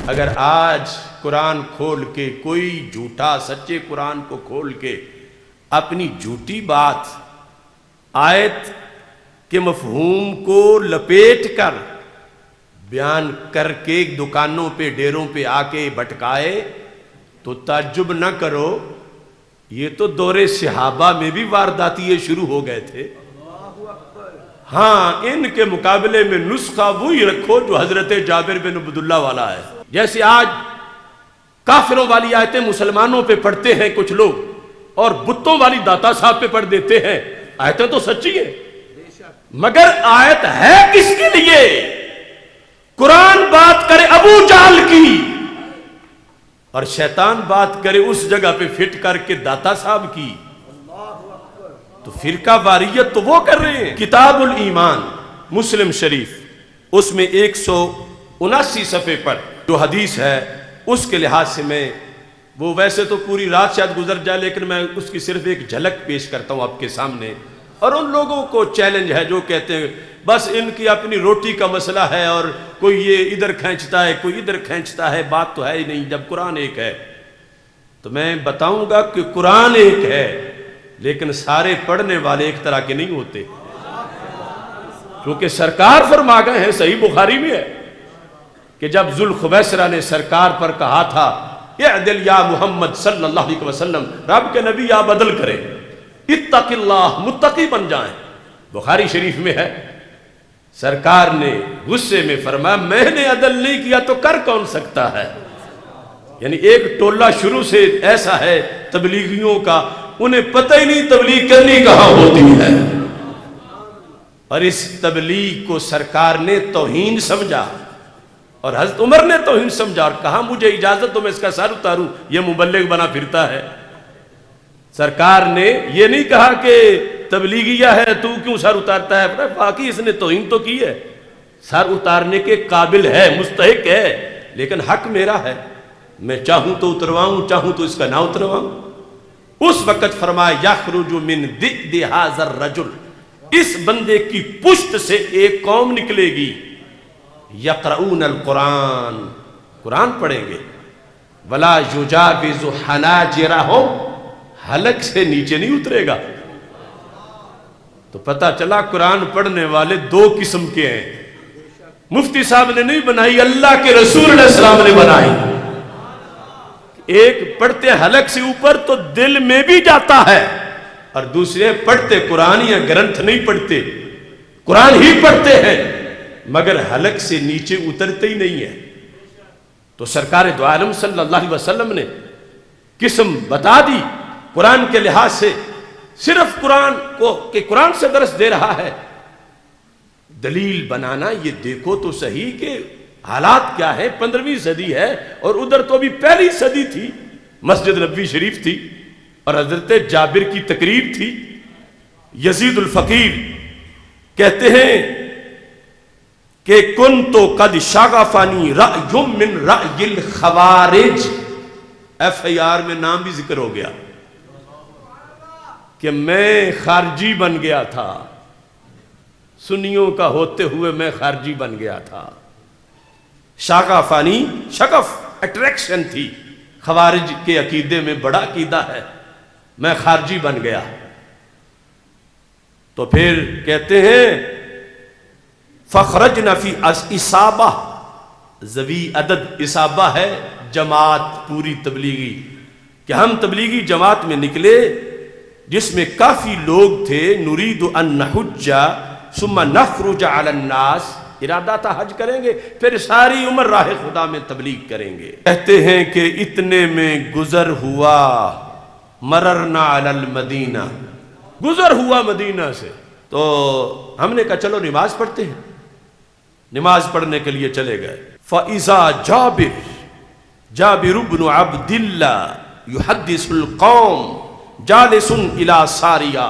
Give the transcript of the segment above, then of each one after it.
اگر آج قرآن کھول کے کوئی جھوٹا سچے قرآن کو کھول کے اپنی جھوٹی بات آیت کے مفہوم کو لپیٹ کر بیان کر کے دکانوں پہ ڈیروں پہ آ کے بھٹکائے تو تعجب نہ کرو، یہ تو دور صحابہ میں بھی وارداتیے شروع ہو گئے تھے۔ ہاں، ان کے مقابلے میں نسخہ وہی رکھو جو حضرت جابر بن عبداللہ والا ہے۔ جیسے آج کافروں والی آیتیں مسلمانوں پہ پڑھتے ہیں کچھ لوگ اور بتوں والی داتا صاحب پہ پڑھ دیتے ہیں۔ آیتیں تو سچی ہیں، مگر آیت ہے کس کے لیے؟ قرآن بات کرے ابو جہل کی اور شیطان بات کرے اس جگہ پہ فٹ کر کے داتا صاحب کی، تو فرقہ واریت تو وہ کر رہے ہیں۔ کتاب الایمان مسلم شریف، اس میں 179 صفحے پر جو حدیث ہے اس کے لحاظ سے میں وہ ویسے تو پوری رات شاید گزر جائے، لیکن میں اس کی صرف ایک جھلک پیش کرتا ہوں آپ کے سامنے۔ اور ان لوگوں کو چیلنج ہے جو کہتے ہیں بس ان کی اپنی روٹی کا مسئلہ ہے اور کوئی یہ ادھر کھینچتا ہے کوئی ادھر کھینچتا ہے، بات تو ہے ہی نہیں جب قرآن ایک ہے۔ تو میں بتاؤں گا کہ قرآن ایک ہے لیکن سارے پڑھنے والے ایک طرح کے نہیں ہوتے، کیونکہ سرکار فرما گئے ہیں، صحیح بخاری میں ہے کہ جب ذوالخویسرہ نے سرکار پر کہا تھا اعدل یا محمد صلی اللہ علیہ وسلم، رب کے نبی آپ عدل کریں، اتق اللہ، متقی بن جائیں، بخاری شریف میں ہے۔ سرکار نے غصے میں فرمایا میں نے عدل نہیں کیا تو کر کون سکتا ہے؟ یعنی ایک ٹولہ شروع سے ایسا ہے تبلیغیوں کا، انہیں پتہ ہی نہیں تبلیغ کرنی کہاں ہوتی ہے، اور اس تبلیغ کو سرکار نے توہین سمجھا اور حضرت عمر نے توہین سمجھا اور کہا مجھے اجازت دو میں اس کا سر اتاروں، یہ مبلغ بنا پھرتا ہے۔ سرکار نے یہ نہیں کہا کہ تبلیغیہ ہے تو کیوں سر اتارتا ہے، باقی اس نے توہین تو کی ہے، سر اتارنے کے قابل ہے، مستحق ہے، لیکن حق میرا ہے، میں چاہوں تو اترواؤں چاہوں تو اس کا نہ اترواؤں۔ اس وقت فرمایا یخرج من ذئب ھذا الرجل، اس بندے کی پشت سے ایک قوم نکلے گی، یقرؤون القرآن، قرآن پڑھیں گے، ولا یجاوز حناجرہم، حلق سے نیچے نہیں اترے گا۔ تو پتہ چلا قرآن پڑھنے والے دو قسم کے ہیں، مفتی صاحب نے نہیں بنائی، اللہ کے رسول علیہ السلام نے بنائی۔ ایک پڑھتے حلق سے اوپر تو دل میں بھی جاتا ہے، اور دوسرے پڑھتے قرآن یا گرنتھ نہیں پڑھتے، قرآن ہی پڑھتے ہیں مگر حلق سے نیچے اترتے ہی نہیں ہے۔ تو سرکار دو عالم صلی اللہ علیہ وسلم نے قسم بتا دی قرآن کے لحاظ سے، صرف قرآن کو کہ قرآن سے درس دے رہا ہے۔ دلیل بنانا یہ دیکھو تو صحیح کہ حالات کیا ہے، 15ویں صدی ہے اور ادھر تو ابھی پہلی صدی تھی، مسجد نبوی شریف تھی اور حضرت جابر کی تقریر تھی۔ یزید الفقیر کہتے ہیں کہ کنت قد شغفنی رأی من رأی الخوارج، FIR میں نام بھی ذکر ہو گیا کہ میں خارجی بن گیا تھا، سنیوں کا ہوتے ہوئے میں خارجی بن گیا تھا۔ شغفنی، شغف اٹریکشن تھی، خوارج کے عقیدے میں بڑا عقیدہ ہے، میں خارجی بن گیا۔ تو پھر کہتے ہیں فخرجنا فی اصابہ، ذوی عدد اصابہ ہے جماعت پوری تبلیغی، کہ ہم تبلیغی جماعت میں نکلے جس میں کافی لوگ تھے، نرید ان نحج ثم نخرج علی الناس، ارادہ تھا حج کریں گے پھر ساری عمر راہ خدا میں تبلیغ کریں گے۔ کہتے ہیں کہ اتنے میں گزر ہوا، مررنا علی المدینہ، گزر ہوا مدینہ سے، تو ہم نے کہا چلو نماز پڑھتے ہیں، نماز پڑھنے کے لیے چلے گئے۔ فَإِذَا جابر بن عبد اللہ یحدث القوم جالس الی ساریہ،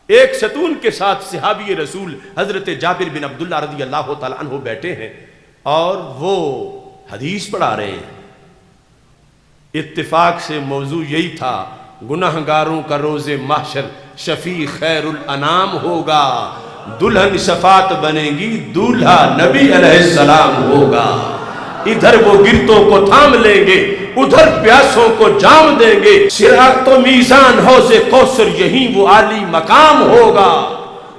ایک ستون کے ساتھ صحابی رسول حضرت جابر بن عبداللہ رضی اللہ تعالیٰ عنہ بیٹھے ہیں اور وہ حدیث پڑھا رہے ہیں۔ اتفاق سے موضوع یہی تھا، گناہگاروں کا روز محشر شفیع خیر الانام ہوگا، دلہن شفاعت بنے گی، دولہا نبی علیہ السلام ہوگا۔ ادھر وہ گرتوں کو تھام لیں گے، ادھر پیاسوں کو جام دیں گے، صراط و میزان حوض کوثر یہیں وہ عالی مقام ہوگا،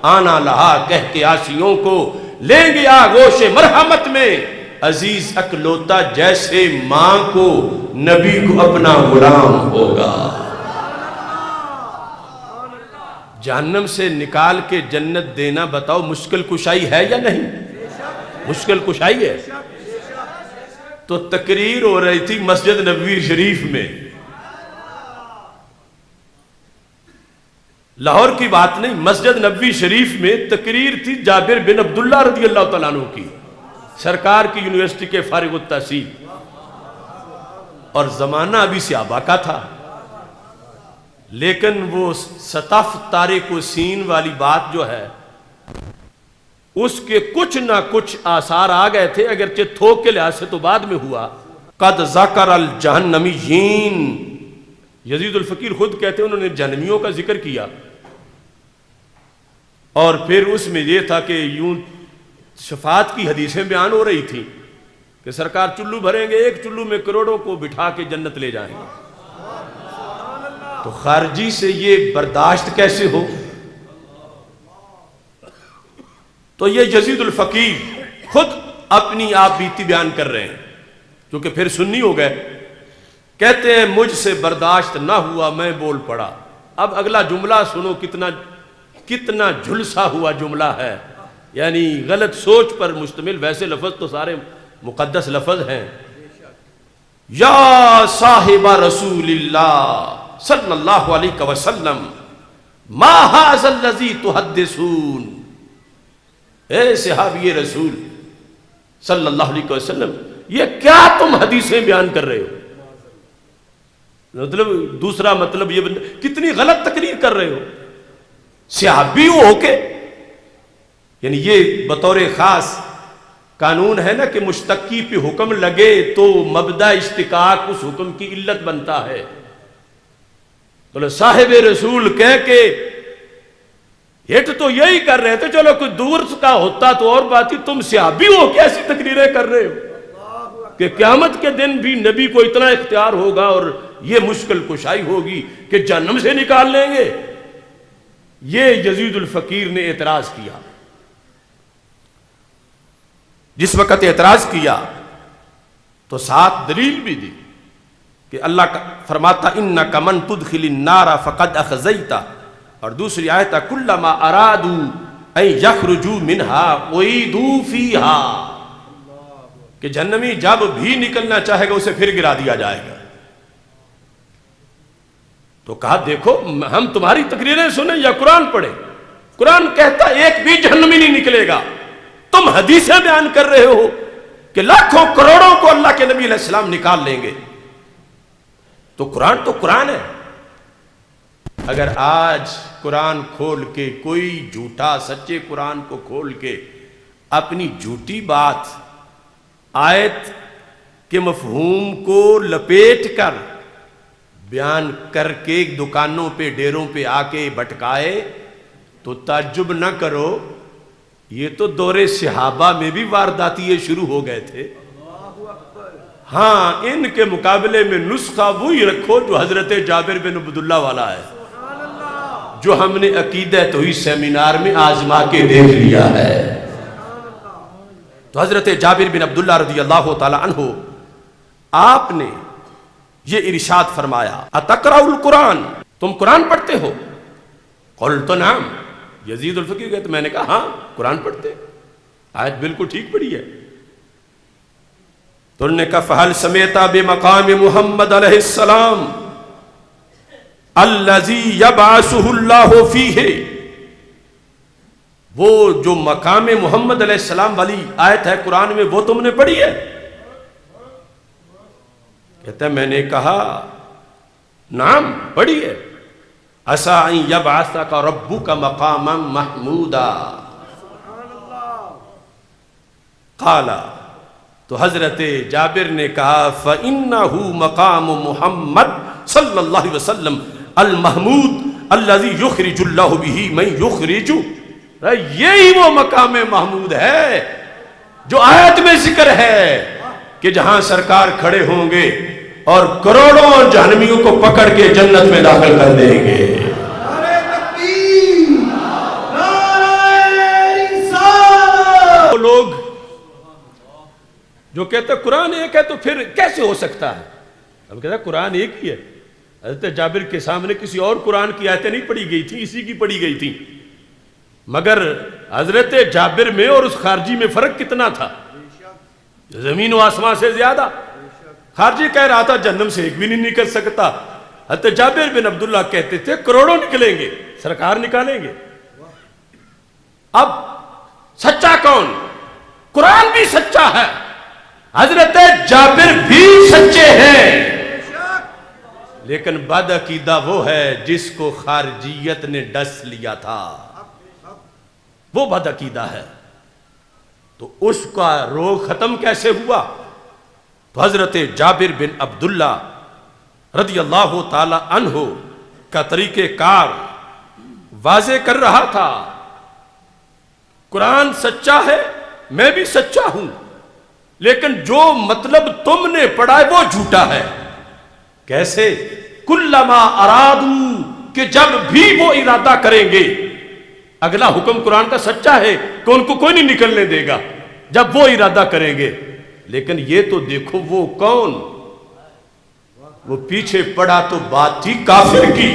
آنا لہا کہہ کے آسیوں کو لیں گے آغوش مرحمت میں، عزیز اکلوتا جیسے ماں کو نبی کو اپنا غلام ہوگا۔ جہنم سے نکال کے جنت دینا بتاؤ مشکل کشائی ہے یا نہیں؟ مشکل کشائی ہے۔ تو تقریر ہو رہی تھی مسجد نبوی شریف میں، لاہور کی بات نہیں، مسجد نبوی شریف میں تقریر تھی جابر بن عبداللہ رضی اللہ تعالیٰ عنہ کی، سرکار کی یونیورسٹی کے فارغ التحصیل، اور زمانہ ابھی صحابہ کا تھا، لیکن وہ سطف طارق و سین والی بات جو ہے اس کے کچھ نہ کچھ آثار آ گئے تھے، اگرچہ تھوک کے لحاظ سے تو بعد میں ہوا۔ قد ذکر الجہنمیین، یزید الفقیر خود کہتے ہیں انہوں نے جہنمیوں کا ذکر کیا، اور پھر اس میں یہ تھا کہ یوں شفاعت کی حدیثیں بیان ہو رہی تھیں کہ سرکار چلو بھریں گے، ایک چلو میں کروڑوں کو بٹھا کے جنت لے جائیں گے۔ تو خارجی سے یہ برداشت کیسے ہو؟ تو یہ یزید الفقیر خود اپنی آپ بیتی بیان کر رہے ہیں، کیونکہ پھر سنی ہو گئے، کہتے ہیں مجھ سے برداشت نہ ہوا میں بول پڑا۔ اب اگلا جملہ سنو، کتنا جھلسا ہوا جملہ ہے، یعنی غلط سوچ پر مشتمل، ویسے لفظ تو سارے مقدس لفظ ہیں۔ یا صاحب رسول اللہ صلی اللہ علیہ وسلم ما ھذا الذی تحدثون، اے صحابی رسول صلی اللہ علیہ وسلم، یہ کیا تم حدیثیں بیان کر رہے ہو؟ مطلب دوسرا مطلب یہ کتنی غلط تقریر کر رہے ہو صحابی ہو کے، یعنی یہ بطور خاص قانون ہے نا کہ مشتقی پہ حکم لگے تو مبدا اشتقاق اس حکم کی علت بنتا ہے۔ تو صاحب رسول کہہ کے ہٹ تو یہی کر رہے تھے، چلو کوئی دور کا ہوتا تو اور بات ہی، تم صحابی ہو کے ایسی تقریریں کر رہے ہو کہ قیامت کے دن بھی نبی کو اتنا اختیار ہوگا اور یہ مشکل کشائی ہوگی کہ جہنم سے نکال لیں گے۔ یہ یزید الفقیر نے اعتراض کیا۔ جس وقت اعتراض کیا تو ساتھ دلیل بھی دی کہ اللہ کا فرماتا انک من تدخل النار فقد اخزیتا، اور دوسری آیت کلما ارادوا ان یخرجوا منها اعیدوا فیہا، کہ جہنمی جب بھی نکلنا چاہے گا اسے پھر گرا دیا جائے گا۔ تو کہا دیکھو ہم تمہاری تقریریں سنیں یا قرآن پڑھیں؟ قرآن کہتا ایک بھی جہنمی نہیں نکلے گا، تم حدیثیں بیان کر رہے ہو کہ لاکھوں کروڑوں کو اللہ کے نبی علیہ السلام نکال لیں گے۔ تو قرآن ہے۔ اگر آج قرآن کھول کے کوئی جھوٹا سچے قرآن کو کھول کے اپنی جھوٹی بات آیت کے مفہوم کو لپیٹ کر بیان کر کے دکانوں پہ ڈیروں پہ آ کے بھٹکائے تو تعجب نہ کرو، یہ تو دور صحابہ میں بھی وارداتیے شروع ہو گئے تھے۔ ہاں ان کے مقابلے میں نسخہ وہی رکھو جو حضرت جابر بن عبداللہ والا ہے، جو ہم نے عقیدہ توحید سیمینار میں آزما کے دیکھ لیا ہے۔ تو حضرت جابر بن عبداللہ رضی اللہ تعالی عنہ آپ نے یہ ارشاد فرمایا اتقرأ القرآن، تم قرآن پڑھتے ہو؟ قلت نعم، یزید الفقیر کہتے میں نے کہا ہاں قرآن پڑھتے، آیت بالکل ٹھیک پڑھی ہے۔ تو انہوں نے کہا فہل سمیت بمقام محمد علیہ السلام الذی یبعثہ اللہ فیہ، وہ جو مقام محمد علیہ السلام والی آیت ہے قرآن میں وہ تم نے پڑھی ہے؟ کہتا ہے میں نے کہا نعم پڑھی ہے۔ عسیٰ ان یبعثک ربک مقاما محمودا، قال، تو حضرت جابر نے کہا فَإِنَّهُ مقام محمد صلی اللہ علیہ وسلم المحمود الذي يخرج اللہ به من يخرج، یہی وہ مقام محمود ہے جو آیت میں ذکر ہے کہ جہاں سرکار کھڑے ہوں گے اور کروڑوں جہنمیوں کو پکڑ کے جنت میں داخل کر دیں گے. وہ لوگ جو کہتے ہیں قرآن ایک ہے تو پھر کیسے ہو سکتا ہے؟ ہم کہتے ہیں قرآن ایک ہی ہے. حضرت جابر کے سامنے کسی اور قرآن کی آیتیں نہیں پڑھی گئی تھی، اسی کی پڑھی گئی تھی. مگر حضرت جابر میں اور اس خارجی میں فرق کتنا تھا؟ زمین و آسمان سے زیادہ. خارجی کہہ رہا تھا جہنم سے ایک بھی نہیں نکل سکتا. حضرت جابر بن عبداللہ کہتے تھے کروڑوں نکلیں گے، سرکار نکالیں گے. اب سچا کون؟ قرآن بھی سچا ہے، حضرت جابر بھی سچے ہیں، لیکن بد عقیدہ وہ ہے جس کو خارجیت نے ڈس لیا تھا، وہ بد عقیدہ ہے. تو اس کا روگ ختم کیسے ہوا؟ تو حضرت جابر بن عبداللہ رضی اللہ تعالی عنہ کا طریقہ کار واضح کر رہا تھا. قرآن سچا ہے، میں بھی سچا ہوں، لیکن جو مطلب تم نے پڑھا ہے وہ جھوٹا ہے. کیسے؟ کلما ارادو، کہ جب بھی وہ ارادہ کریں گے. اگلا حکم قرآن کا سچا ہے کہ ان کو کوئی نہیں نکلنے دے گا جب وہ ارادہ کریں گے. لیکن یہ تو دیکھو وہ کون، وہ پیچھے پڑا تو بات تھی کافر کی،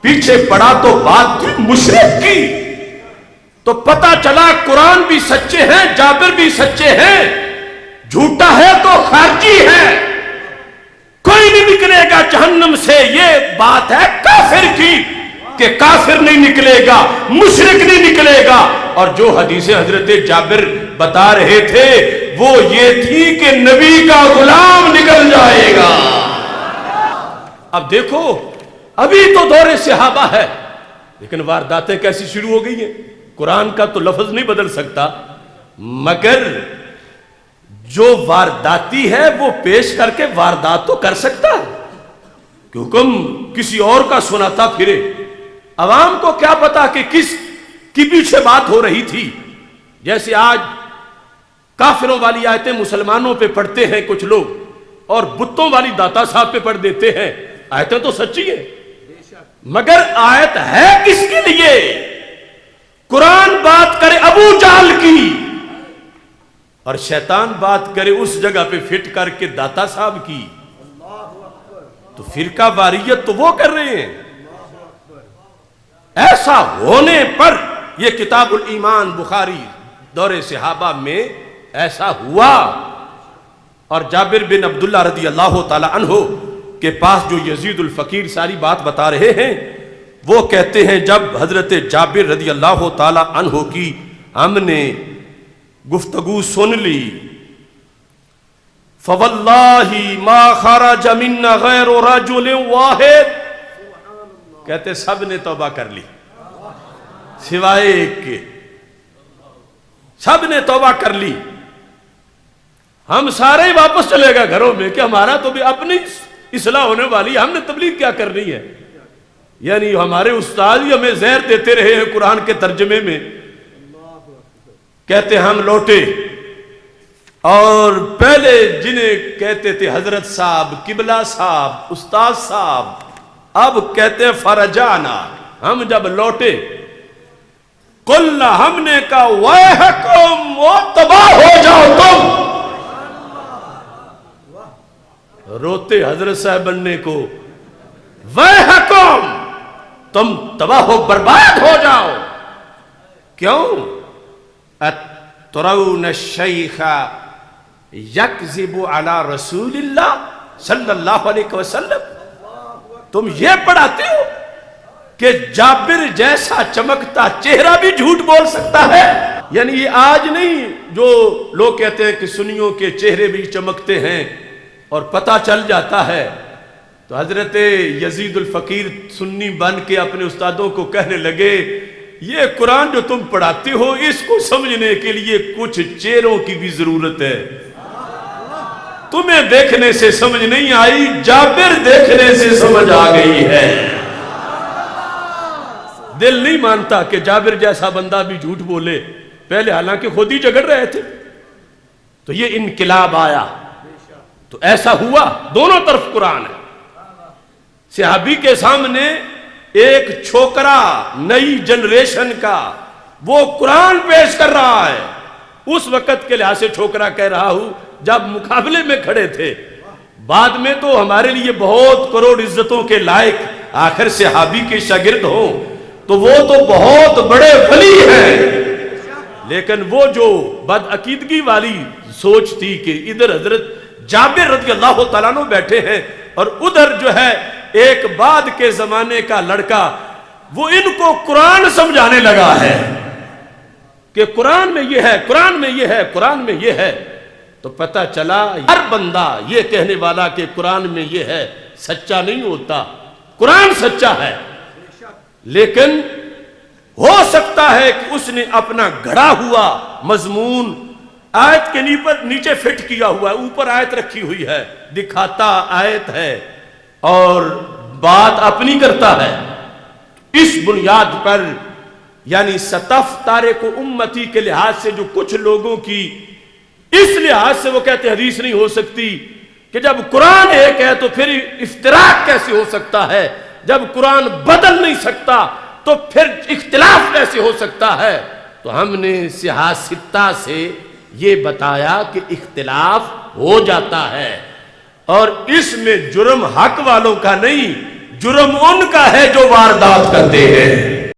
پیچھے پڑا تو بات تھی مشرک کی. تو پتا چلا قرآن بھی سچے ہیں، جابر بھی سچے ہیں، جھوٹا ہے تو خارجی ہے. کوئی نہیں نکلے گا جہنم سے، یہ بات ہے کافر کی کہ کافر نہیں نکلے گا، مشرک نہیں نکلے گا. اور جو حدیث حضرت جابر بتا رہے تھے وہ یہ تھی کہ نبی کا غلام نکل جائے گا. اب دیکھو ابھی تو دور صحابہ ہے، لیکن وارداتیں کیسی شروع ہو گئی ہیں. قرآن کا تو لفظ نہیں بدل سکتا، مگر جو وارداتی ہے وہ پیش کر کے واردات تو کر سکتا ہے کہ حکم کسی اور کا سناتا پھرے. عوام کو کیا پتا کہ کس کی پیچھے بات ہو رہی تھی. جیسے آج کافروں والی آیتیں مسلمانوں پہ پڑھتے ہیں کچھ لوگ اور بتوں والی داتا صاحب پہ پڑھ دیتے ہیں. آیتیں تو سچی ہیں مگر آیت ہے کس کے لیے؟ قرآن بات کرے ابو جہل کی اور شیطان بات کرے اس جگہ پہ فٹ کر کے داتا صاحب کی، تو فرقہ واریت تو وہ کر رہے ہیں. ایسا ہونے پر یہ کتاب الایمان بخاری دور صحابہ میں ایسا ہوا. اور جابر بن عبداللہ رضی اللہ تعالی عنہ کے پاس جو یزید الفقیر ساری بات بتا رہے ہیں، وہ کہتے ہیں جب حضرت جابر رضی اللہ تعالی عنہ کی ہم نے گفتگو سن لی، فواللہ ما خرج منا غیر رجل واحد، کہتے سب نے توبہ کر لی سوائے ایک کے. سب نے توبہ کر لی. ہم سارے ہی واپس چلے گئے گھروں میں کہ ہمارا تو بھی اپنی اصلاح ہونے والی، ہم نے تبلیغ کیا کرنی ہے. یعنی ہمارے استاد ہی ہمیں زہر دیتے رہے ہیں قرآن کے ترجمے میں. کہتے ہم لوٹے اور پہلے جنہیں کہتے تھے حضرت صاحب، قبلہ صاحب، استاد صاحب، اب کہتے ہیں فرجانا. ہم جب لوٹے قلنا، ہم نے کہا ویحکم، وہ تباہ ہو جاؤ تم. روتے حضرت صاحب بننے کو، ویحکم، تم تباہ ہو برباد ہو جاؤ. کیوں؟ اترون الشیخ یکذب علی رسول اللہ صلی اللہ علیہ وسلم، تم یہ پڑھاتے ہو کہ جابر جیسا چمکتا چہرہ بھی جھوٹ بول سکتا ہے. یعنی یہ آج نہیں جو لوگ کہتے ہیں کہ سنیوں کے چہرے بھی چمکتے ہیں اور پتہ چل جاتا ہے. تو حضرت یزید الفقیر سنی بن کے اپنے استادوں کو کہنے لگے یہ قرآن جو تم پڑھاتے ہو اس کو سمجھنے کے لیے کچھ چہروں کی بھی ضرورت ہے. تمہیں دیکھنے سے سمجھ نہیں آئی، جابر دیکھنے سے سمجھ آ گئی ہے. دل نہیں مانتا کہ جابر جیسا بندہ بھی جھوٹ بولے. پہلے حالانکہ خود ہی جھگڑ رہے تھے، تو یہ انقلاب آیا. تو ایسا ہوا دونوں طرف قرآن ہے. صحابی کے سامنے ایک چھوکرا نئی جنریشن کا وہ قرآن پیش کر رہا ہے. اس وقت کے لحاظ سے چھوکرا کہہ رہا ہوں جب مقابلے میں کھڑے تھے. بعد میں تو ہمارے لیے بہت کروڑ عزتوں کے لائق آخر صحابی کے شاگرد ہوں تو وہ تو بہت بڑے ولی ہیں. لیکن وہ جو بدعقیدگی والی سوچ تھی کہ ادھر حضرت جابر رضی اللہ تعالیٰ عنہ بیٹھے ہیں اور ادھر جو ہے ایک بعد کے زمانے کا لڑکا وہ ان کو قرآن سمجھانے لگا ہے کہ قرآن میں یہ ہے، قرآن میں یہ ہے، قرآن میں یہ ہے. تو پتہ چلا ہر بندہ یہ کہنے والا کہ قرآن میں یہ ہے سچا نہیں ہوتا. قرآن سچا ہے لیکن ہو سکتا ہے کہ اس نے اپنا گھڑا ہوا مضمون آیت کے نیچے فٹ کیا ہوا ہے، اوپر آیت رکھی ہوئی ہے، دکھاتا آیت ہے اور بات اپنی کرتا ہے. اس بنیاد پر یعنی سطف تارک و امتی کے لحاظ سے جو کچھ لوگوں کی اس لحاظ سے وہ کہتے حدیث نہیں ہو سکتی کہ جب قرآن ایک ہے تو پھر افتراق کیسے ہو سکتا ہے، جب قرآن بدل نہیں سکتا تو پھر اختلاف کیسے ہو سکتا ہے. تو ہم نے سیاستہ سے یہ بتایا کہ اختلاف ہو جاتا ہے اور اس میں جرم حق والوں کا نہیں، جرم ان کا ہے جو واردات کرتے ہیں.